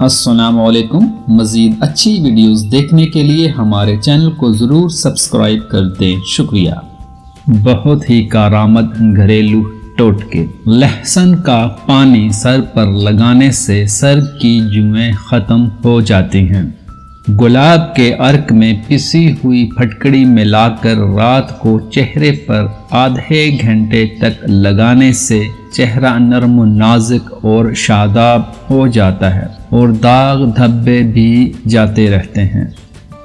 السلام علیکم۔ مزید اچھی ویڈیوز دیکھنے کے لیے ہمارے چینل کو ضرور سبسکرائب کر دیں، شکریہ۔ بہت ہی کارآمد گھریلو ٹوٹکے۔ لہسن کا پانی سر پر لگانے سے سر کی جوئیں ختم ہو جاتی ہیں۔ گلاب کے عرق میں پسی ہوئی پھٹکڑی ملا کر رات کو چہرے پر آدھے گھنٹے تک لگانے سے چہرہ نرم و نازک اور شاداب ہو جاتا ہے اور داغ دھبے بھی جاتے رہتے ہیں۔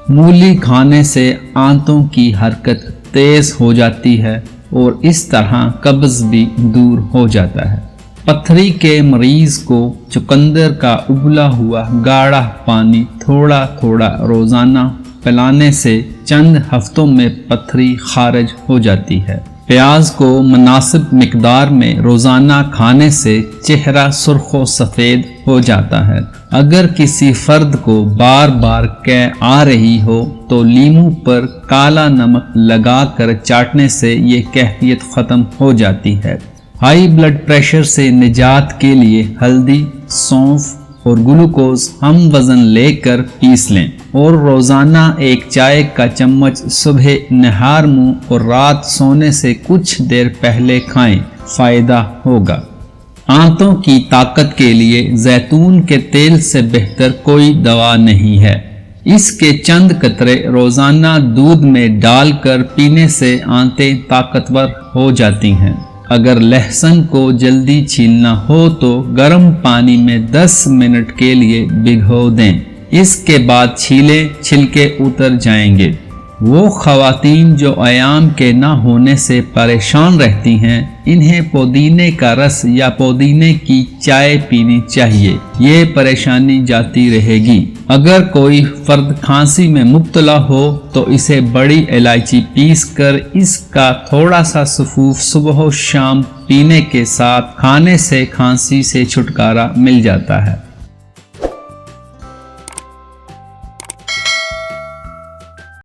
مولی کھانے سے آنتوں کی حرکت تیز ہو جاتی ہے اور اس طرح قبض بھی دور ہو جاتا ہے۔ پتھری کے مریض کو چقندر کا ابلا ہوا گاڑھا پانی تھوڑا تھوڑا روزانہ پلانے سے چند ہفتوں میں پتھری خارج ہو جاتی ہے۔ پیاز کو مناسب مقدار میں روزانہ کھانے سے چہرہ سرخ و سفید ہو جاتا ہے۔ اگر کسی فرد کو بار بار قے آ رہی ہو تو لیموں پر کالا نمک لگا کر چاٹنے سے یہ کیفیت ختم ہو جاتی ہے۔ ہائی بلڈ پریشر سے نجات کے لیے ہلدی، سونف اور گلوکوز ہم وزن لے کر پیس لیں اور روزانہ ایک چائے کا چمچ صبح نہار منہ اور رات سونے سے کچھ دیر پہلے کھائیں، فائدہ ہوگا۔ آنتوں کی طاقت کے لیے زیتون کے تیل سے بہتر کوئی دوا نہیں ہے۔ اس کے چند قطرے روزانہ دودھ میں ڈال کر پینے سے آنتیں طاقتور ہو جاتی ہیں۔ اگر لہسن کو جلدی چھیلنا ہو تو گرم پانی میں 10 منٹ کے لیے بھگو دیں، اس کے بعد چھیلیں، چھلکے اتر جائیں گے۔ وہ خواتین جو ایام کے نہ ہونے سے پریشان رہتی ہیں، انہیں پودینے کا رس یا پودینے کی چائے پینی چاہیے، یہ پریشانی جاتی رہے گی۔ اگر کوئی فرد کھانسی میں مبتلا ہو تو اسے بڑی الائچی پیس کر اس کا تھوڑا سا سفوف صبح و شام پینے کے ساتھ کھانے سے کھانسی سے چھٹکارا مل جاتا ہے۔